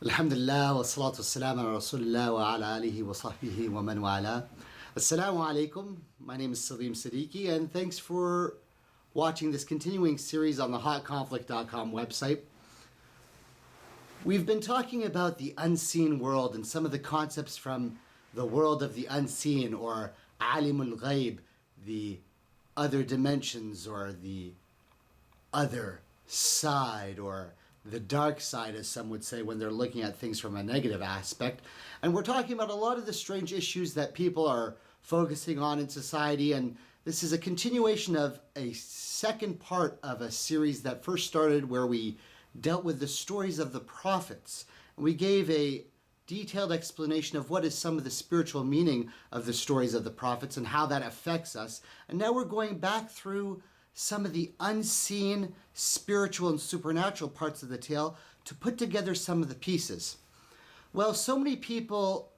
Alhamdulillah wa salatu wassalam ala Rasulullah wa ala alihi wa sahbihi wa man wala. Assalamu alaikum. My name is Salim Siddiqui and thanks for watching this continuing series on the hotconflict.com website. We've been talking about the unseen world and some of the concepts from the world of the unseen, or alimul ghaib, the other dimensions, or the other side, or the dark side, as some would say when they're looking at things from a negative aspect. And we're talking about a lot of the strange issues that people are focusing on in society, and this is a continuation of a second part of a series that first started where we dealt with the stories of the prophets. And we gave a detailed explanation of what is some of the spiritual meaning of the stories of the prophets and how that affects us. And now we're going back through some of the unseen spiritual and supernatural parts of the tale to put together some of the pieces. Well, so many people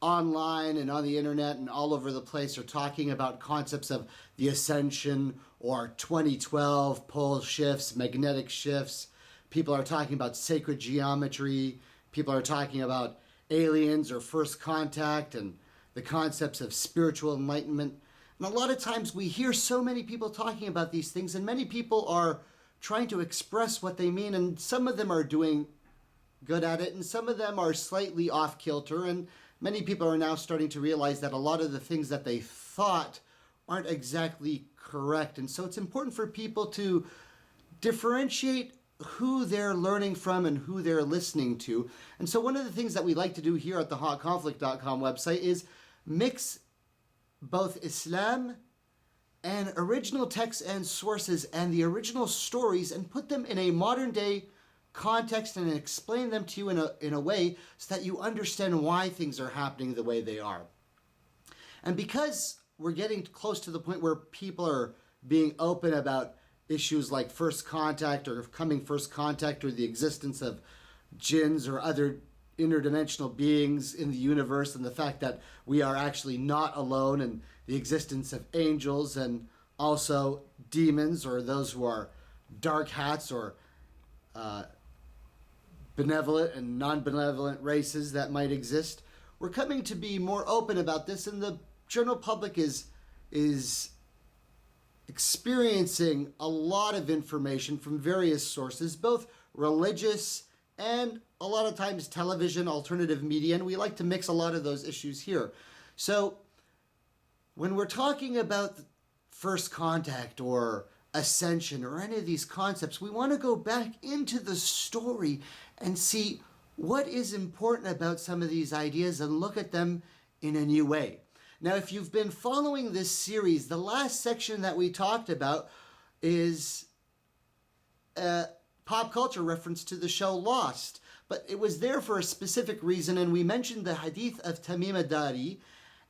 online and on the internet and all over the place are talking about concepts of the ascension or 2012 pole shifts, magnetic shifts. People are talking about sacred geometry. People are talking about aliens or first contact and the concepts of spiritual enlightenment. And a lot of times we hear so many people talking about these things, and many people are trying to express what they mean, and some of them are doing good at it, and some of them are slightly off kilter, and many people are now starting to realize that a lot of the things that they thought aren't exactly correct. And so it's important for people to differentiate who they're learning from and who they're listening to. And so one of the things that we like to do here at the hotconflict.com website is mix both Islam and original texts and sources and the original stories and put them in a modern day context and explain them to you in a way so that you understand why things are happening the way they are. And because we're getting close to the point where people are being open about issues like first contact or coming first contact or the existence of jinns or other interdimensional beings in the universe, and the fact that we are actually not alone, and the existence of angels and also demons, or those who are dark hats, or benevolent and non-benevolent races that might exist. We're coming to be more open about this, and the general public is experiencing a lot of information from various sources, both religious and a lot of times television, alternative media, and we like to mix a lot of those issues here. So when we're talking about first contact or ascension or any of these concepts, we want to go back into the story and see what is important about some of these ideas and look at them in a new way. Now, if you've been following this series, the last section that we talked about is pop culture reference to the show Lost, but it was there for a specific reason, and we mentioned the hadith of Tamim Dari,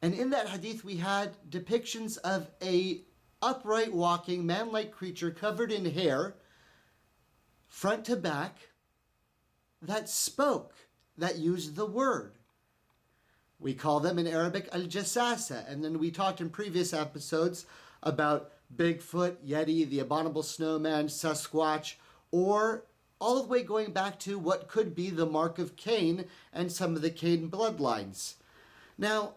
and in that hadith we had depictions of a upright walking man-like creature covered in hair, front to back, that spoke, that used the word. We call them in Arabic al-Jassasa, and then we talked in previous episodes about Bigfoot, Yeti, the abominable snowman, Sasquatch, or all the way going back to what could be the mark of Cain and some of the Cain bloodlines. Now,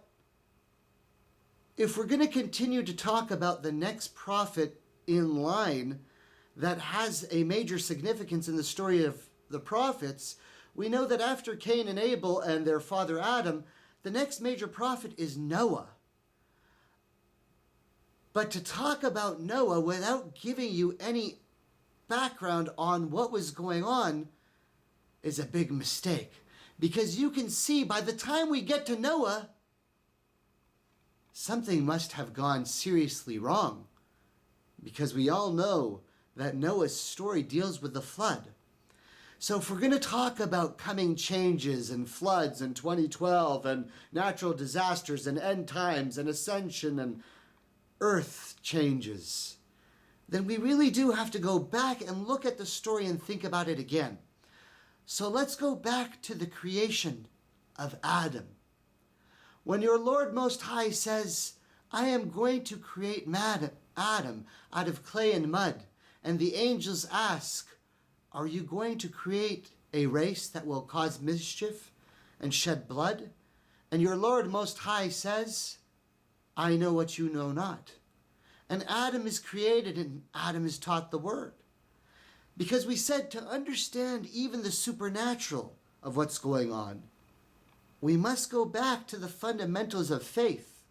if we're going to continue to talk about the next prophet in line that has a major significance in the story of the prophets, we know that after Cain and Abel and their father Adam, the next major prophet is Noah. But to talk about Noah without giving you any background on what was going on is a big mistake, because you can see by the time we get to Noah, something must have gone seriously wrong, because we all know that Noah's story deals with the flood. So if we're going to talk about coming changes and floods and 2012 and natural disasters and end times and ascension and earth changes, then we really do have to go back and look at the story and think about it again. So let's go back to the creation of Adam. When your Lord Most High says, I am going to create Adam out of clay and mud, and the angels ask, are you going to create a race that will cause mischief and shed blood. And your Lord Most High says, I know what you know not. And Adam is created and Adam is taught the word. Because we said to understand even the supernatural of what's going on, we must go back to the fundamentals of faith,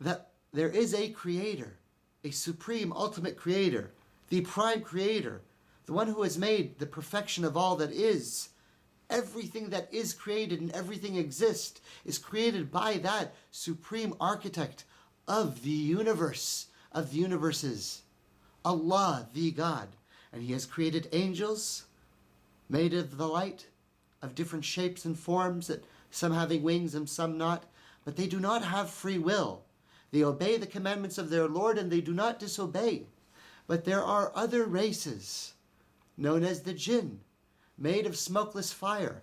that there is a creator, a supreme ultimate creator, the prime creator, the one who has made the perfection of all that is. Everything that is created and everything exists is created by that supreme architect of the universe, of the universes, Allah, the God. And he has created angels made of the light, of different shapes and forms, that some having wings and some not, but they do not have free will. They obey the commandments of their Lord and they do not disobey. But there are other races, known as the Jinn, made of smokeless fire,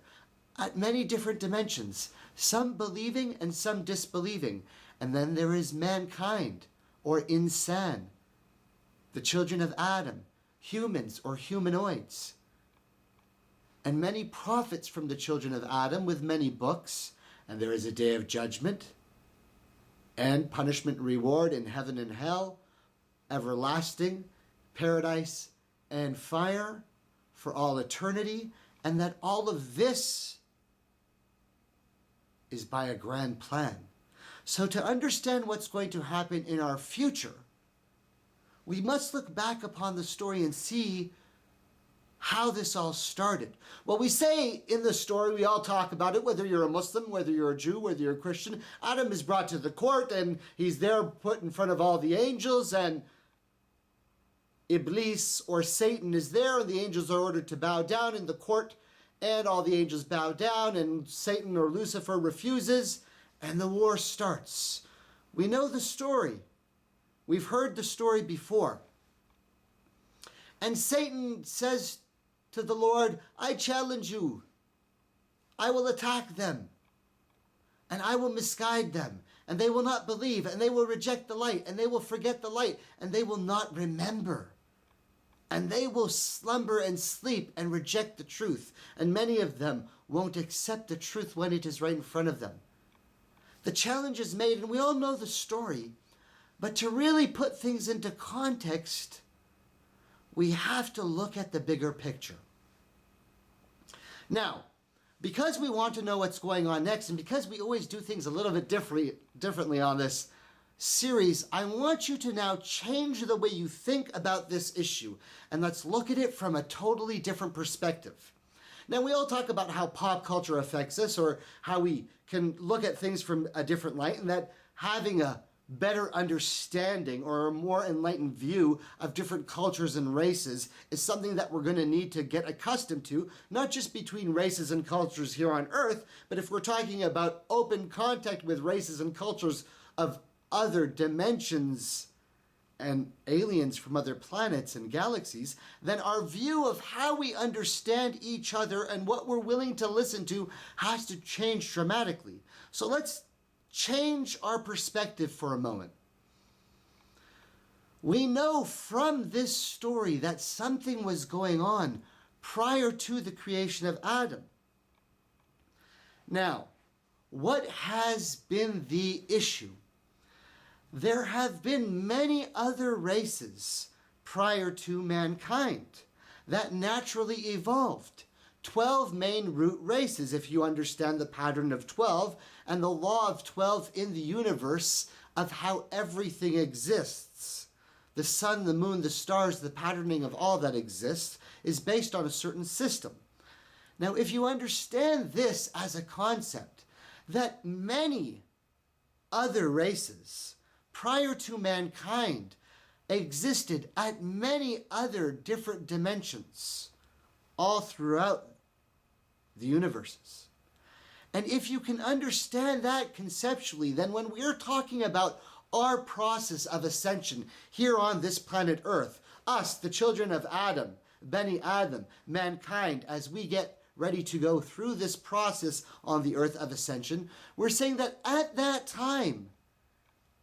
at many different dimensions, some believing and some disbelieving. And then there is mankind, or insan, the children of Adam, humans or humanoids. And many prophets from the children of Adam with many books. And there is a day of judgment and punishment and reward in heaven and hell, everlasting, paradise and fire for all eternity, and that all of this is by a grand plan. So to understand what's going to happen in our future, we must look back upon the story and see how this all started. Well, we say in the story, we all talk about it, whether you're a Muslim, whether you're a Jew, whether you're a Christian. Adam is brought to the court and he's there put in front of all the angels, and Iblis or Satan is there, and the angels are ordered to bow down in the court, and all the angels bow down, and Satan or Lucifer refuses, and the war starts. We know the story. We've heard the story before. And Satan says to the Lord, I challenge you. I will attack them, and I will misguide them, and they will not believe, and they will reject the light, and they will forget the light, and they will not remember. And they will slumber and sleep and reject the truth. And many of them won't accept the truth when it is right in front of them. The challenge is made, and we all know the story. But to really put things into context, we have to look at the bigger picture. Now, because we want to know what's going on next, and because we always do things a little bit differently on this series, I want you to now change the way you think about this issue, and let's look at it from a totally different perspective. Now, we all talk about how pop culture affects us, or how we can look at things from a different light, and that having a better understanding or a more enlightened view of different cultures and races is something that we're going to need to get accustomed to, not just between races and cultures here on Earth, but if we're talking about open contact with races and cultures of other dimensions and aliens from other planets and galaxies, then our view of how we understand each other and what we're willing to listen to has to change dramatically. So let's change our perspective for a moment. We know from this story that something was going on prior to the creation of Adam. Now, what has been the issue? There have been many other races prior to mankind that naturally evolved. 12 main root races, if you understand the pattern of 12 and the law of 12 in the universe of how everything exists. The sun, the moon, the stars, the patterning of all that exists is based on a certain system. Now, if you understand this as a concept, that many other races prior to mankind existed at many other different dimensions all throughout the universes. And if you can understand that conceptually, then when we're talking about our process of ascension here on this planet Earth, us, the children of Adam, Beni Adam, mankind, as we get ready to go through this process on the earth of ascension, we're saying that at that time,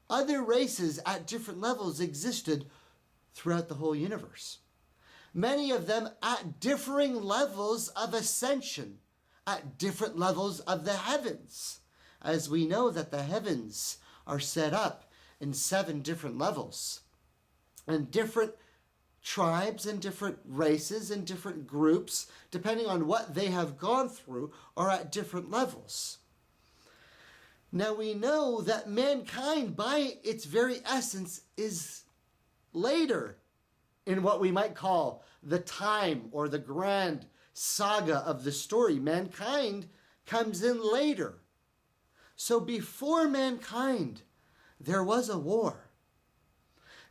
other races at different levels existed throughout the whole universe. many of them at differing levels of ascension, at different levels of the heavens, as we know that the heavens are set up in 7 different levels, and different tribes and different races and different groups, depending on what they have gone through, are at different levels. Now we know that mankind, by its very essence, is later in what we might call the time or the grand saga of the story. Mankind comes in later. So before mankind, there was a war.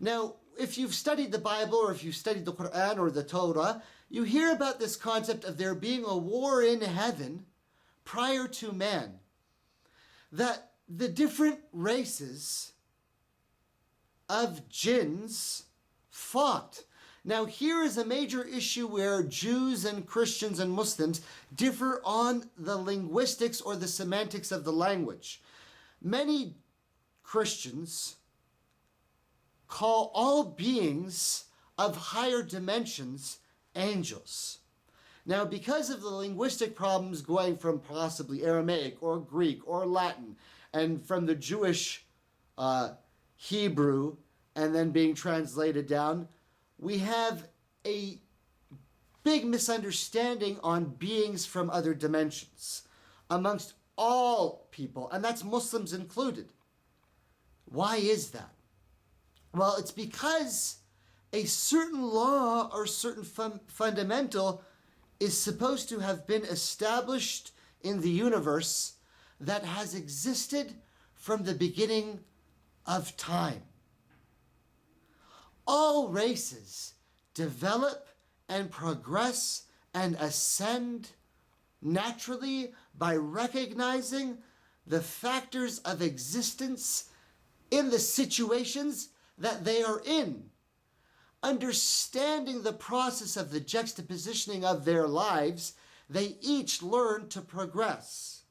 Now, if you've studied the Bible or if you've studied the Quran or the Torah, you hear about this concept of there being a war in heaven prior to man. That the different races of jinns fought. Now here is a major issue where Jews and Christians and Muslims differ on the linguistics or the semantics of the language. Many Christians call all beings of higher dimensions angels. Now, because of the linguistic problems going from possibly Aramaic or Greek or Latin, and from the Jewish Hebrew, and then being translated down, we have a big misunderstanding on beings from other dimensions amongst all people, and that's Muslims included. Why is that? Well, it's because a certain law or certain fundamental is supposed to have been established in the universe that has existed from the beginning of time. All races develop and progress and ascend naturally by recognizing the factors of existence in the situations that they are in, understanding the process of the juxtapositioning of their lives. They each learn to progress.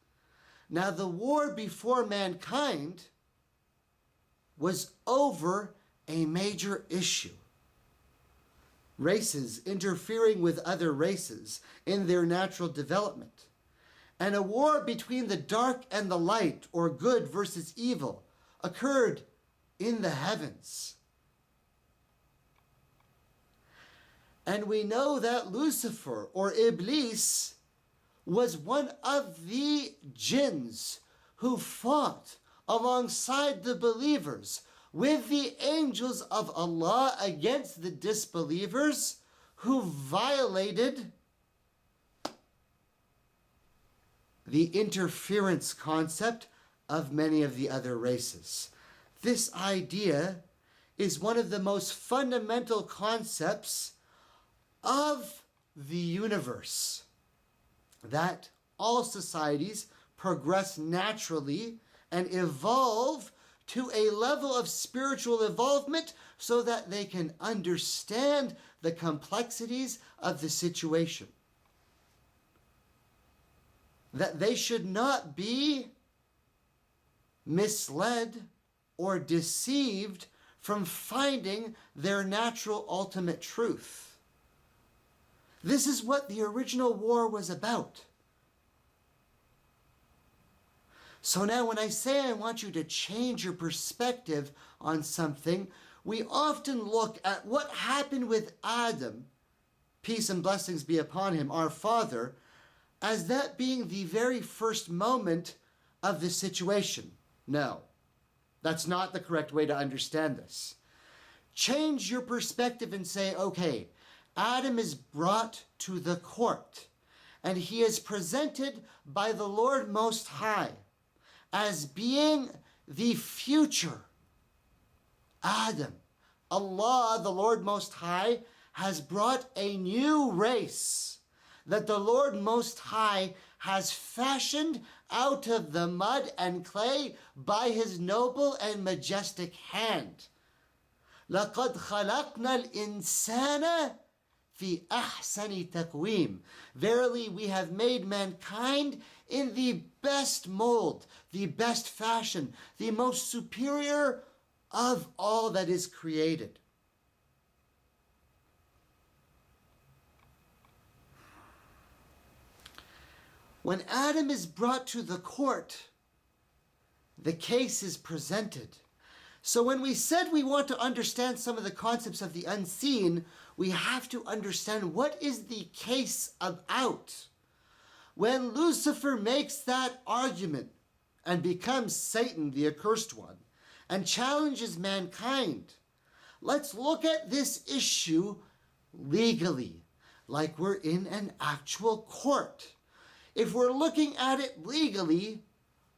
Now, the war before mankind was over a major issue. Races interfering with other races in their natural development. And a war between the dark and the light, or good versus evil, occurred in the heavens. And we know that Lucifer, or Iblis, was one of the jinns who fought alongside the believers with the angels of Allah against the disbelievers who violated the interference concept of many of the other races. This idea is one of the most fundamental concepts of the universe, that all societies progress naturally and evolve to a level of spiritual involvement so that they can understand the complexities of the situation. That they should not be misled or deceived from finding their natural ultimate truth. This is what the original war was about. So now when I say I want you to change your perspective on something, we often look at what happened with Adam, peace and blessings be upon him, our father, as that being the very first moment of the situation. No, that's not the correct way to understand this. Change your perspective and say, okay, Adam is brought to the court, and he is presented by the Lord Most High as being the future Adam. Allah, the Lord Most High, has brought a new race that the Lord Most High has fashioned out of the mud and clay by his noble and majestic hand. لَقَدْ خَلَقْنَا الْإِنسَانَ فِي أَحْسَنِ تَقْوِيمٍ. Verily, we have made mankind in the best mold, the best fashion, the most superior of all that is created. When Adam is brought to the court, the case is presented. So when we said we want to understand some of the concepts of the unseen, we have to understand what is the case about. When Lucifer makes that argument and becomes Satan, the accursed one, and challenges mankind, let's look at this issue legally, like we're in an actual court. If we're looking at it legally,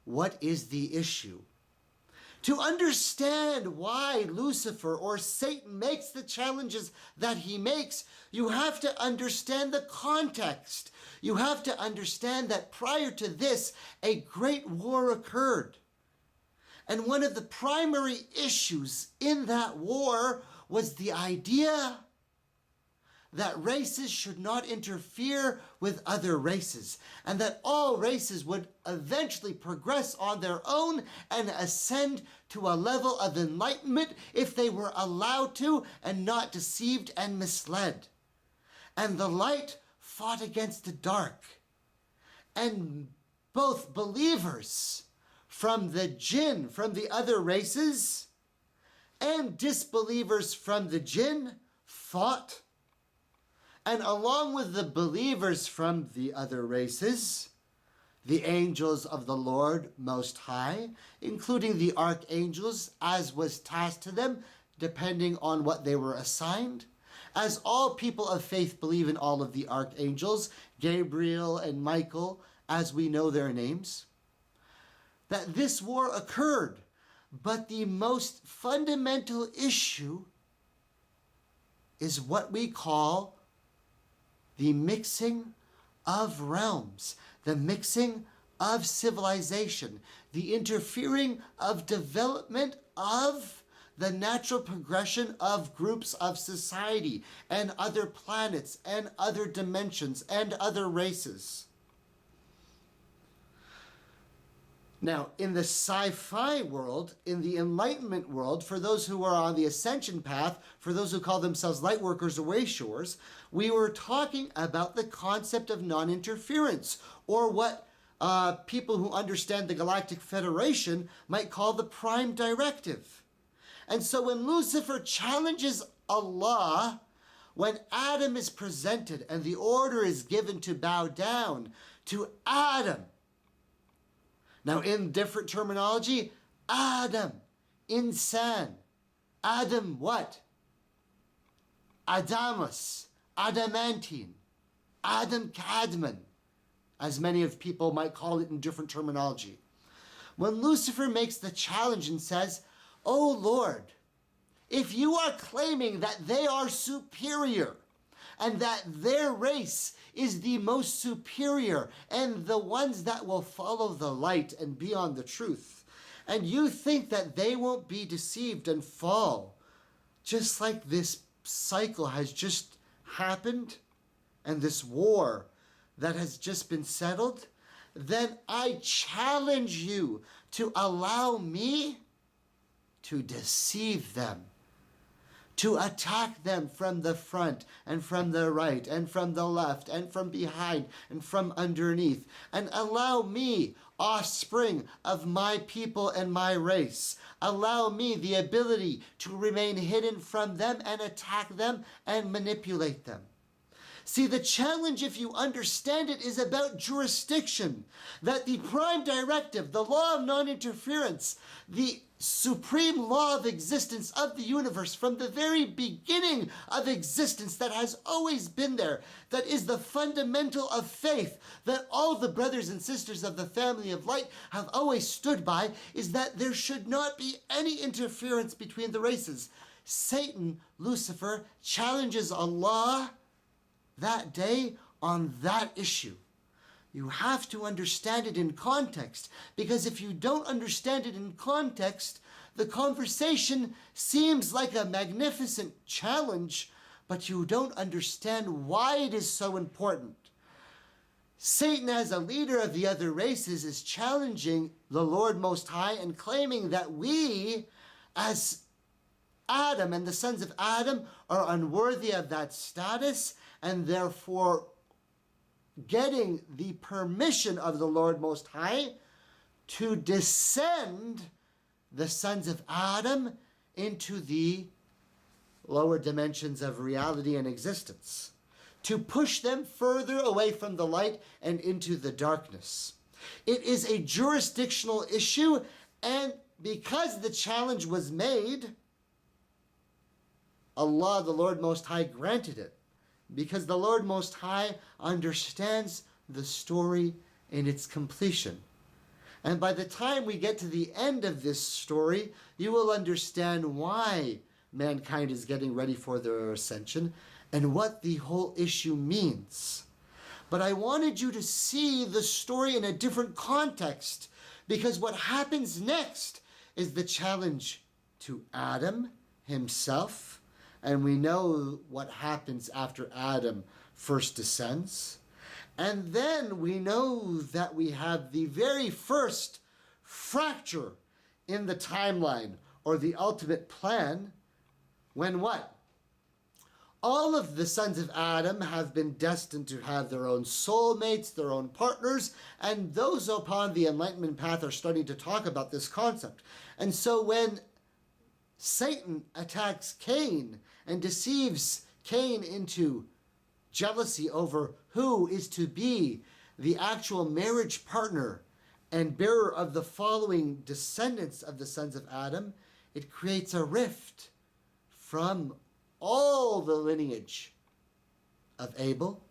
what is the issue? To understand why Lucifer or Satan makes the challenges that he makes, you have to understand the context. You have to understand that prior to this, a great war occurred. And one of the primary issues in that war was the idea that races should not interfere with other races, and that all races would eventually progress on their own and ascend to a level of enlightenment if they were allowed to and not deceived and misled. And the light fought against the dark, and both believers from the jinn, from the other races, and disbelievers from the jinn fought. And along with the believers from the other races, the angels of the Lord Most High, including the archangels, as was tasked to them, depending on what they were assigned. As all people of faith believe in all of the archangels, Gabriel and Michael, as we know their names, that this war occurred. But the most fundamental issue is what we call the mixing of realms, the mixing of civilization, the interfering of development of the natural progression of groups of society and other planets and other dimensions and other races. Now, in the sci-fi world, in the Enlightenment world, for those who are on the ascension path, for those who call themselves light workers or wayshowers, we were talking about the concept of non-interference, or what people who understand the Galactic Federation might call the Prime Directive. And so when Lucifer challenges Allah, when Adam is presented and the order is given to bow down to Adam, now, in different terminology, Adam, insan. Adam what? Adamus, adamantine, Adam Cadman, as many of people might call it in different terminology. When Lucifer makes the challenge and says, "Oh Lord, if you are claiming that they are superior and that their race is the most superior and the ones that will follow the light and be on the truth, and you think that they won't be deceived and fall, just like this cycle has just happened and this war that has just been settled, then I challenge you to allow me to deceive them, to attack them from the front and from the right and from the left and from behind and from underneath, and allow me, offspring of my people and my race, allow me the ability to remain hidden from them and attack them and manipulate them." See, the challenge, if you understand it, is about jurisdiction. That the Prime Directive, the law of non-interference, the supreme law of existence of the universe from the very beginning of existence that has always been there, that is the fundamental of faith that all the brothers and sisters of the family of light have always stood by, is that there should not be any interference between the races. Satan, Lucifer, challenges Allah that day on that issue. You have to understand it in context, because if you don't understand it in context, the conversation seems like a magnificent challenge, but you don't understand why it is so important. Satan, as a leader of the other races, is challenging the Lord Most High and claiming that we, as Adam and the sons of Adam, are unworthy of that status, and therefore getting the permission of the Lord Most High to descend the sons of Adam into the lower dimensions of reality and existence, to push them further away from the light and into the darkness. It is a jurisdictional issue, and because the challenge was made, Allah, the Lord Most High, granted it, because the Lord Most High understands the story in its completion. And by the time we get to the end of this story, you will understand why mankind is getting ready for their ascension and what the whole issue means. But I wanted you to see the story in a different context, because what happens next is the challenge to Adam himself, and we know what happens after Adam first descends. And then we know that we have the very first fracture in the timeline, or the ultimate plan, when what? All of the sons of Adam have been destined to have their own soulmates, their own partners, and those upon the enlightenment path are starting to talk about this concept. And so when Satan attacks Cain and deceives Cain into jealousy over who is to be the actual marriage partner and bearer of the following descendants of the sons of Adam, it creates a rift from all the lineage of Abel.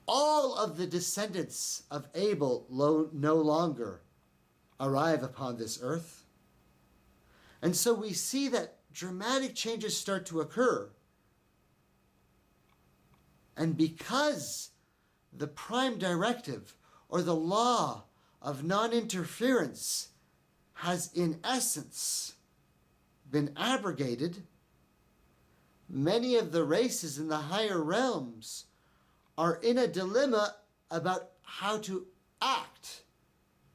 All of the descendants of Abel no longer arrive upon this earth. And so we see that dramatic changes start to occur. And because the prime directive, or the law of non-interference, has in essence been abrogated, many of the races in the higher realms are in a dilemma about how to act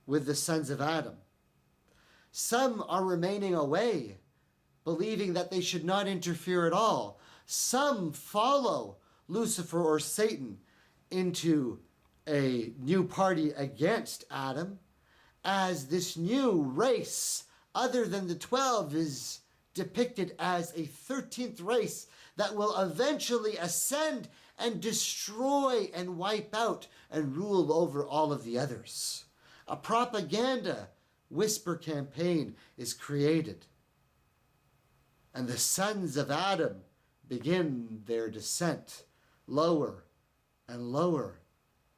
with the sons of Adam. Some are remaining away, believing that they should not interfere at all. Some follow Lucifer or Satan into a new party against Adam, as this new race, other than the 12, is depicted as a 13th race that will eventually ascend and destroy and wipe out and rule over all of the others. A propaganda whisper campaign is created, and the sons of Adam begin their descent lower and lower,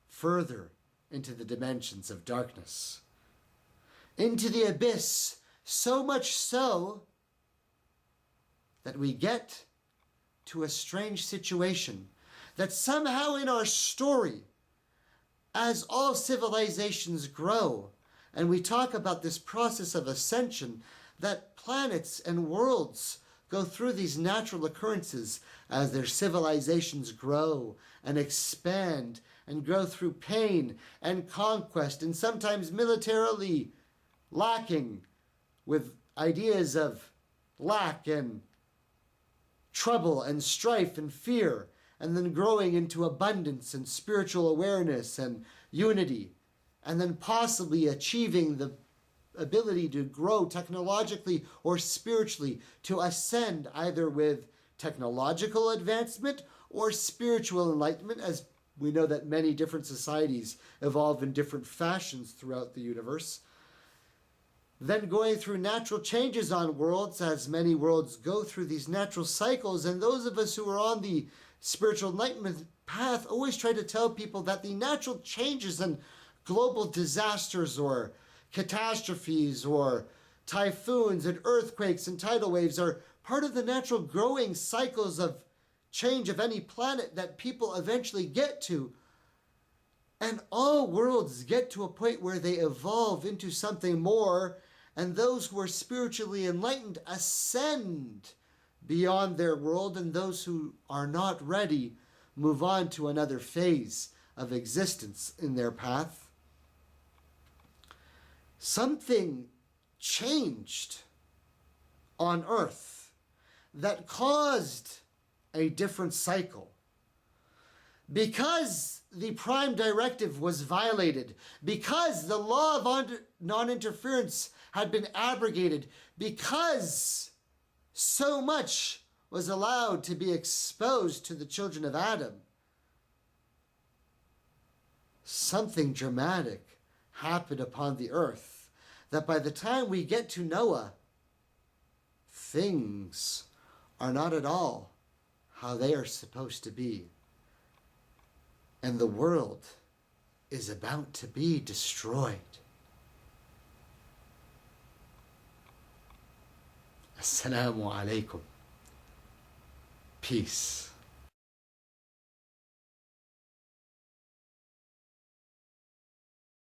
further into the dimensions of darkness, into the abyss, so much so that we get to a strange situation that somehow in our story, as all civilizations grow, and we talk about this process of ascension, that planets and worlds go through these natural occurrences as their civilizations grow and expand and go through pain and conquest, and sometimes militarily lacking, with ideas of lack and trouble and strife and fear, and then growing into abundance and spiritual awareness and unity, and then possibly achieving the ability to grow technologically or spiritually, to ascend either with technological advancement or spiritual enlightenment, as we know that many different societies evolve in different fashions throughout the universe. Then going through natural changes on worlds, as many worlds go through these natural cycles, and those of us who are on the spiritual enlightenment path always try to tell people that the natural changes and global disasters or catastrophes or typhoons and earthquakes and tidal waves are part of the natural growing cycles of change of any planet that people eventually get to. And all worlds get to a point where they evolve into something more, and those who are spiritually enlightened ascend beyond their world, and those who are not ready move on to another phase of existence in their path. Something changed on Earth that caused a different cycle. because the prime directive was violated, because the law of non-interference had been abrogated, because so much was allowed to be exposed to the children of Adam, something dramatic happened upon the earth, that by the time we get to Noah, things are not at all how they are supposed to be. And the world is about to be destroyed. Assalamu alaikum. Peace.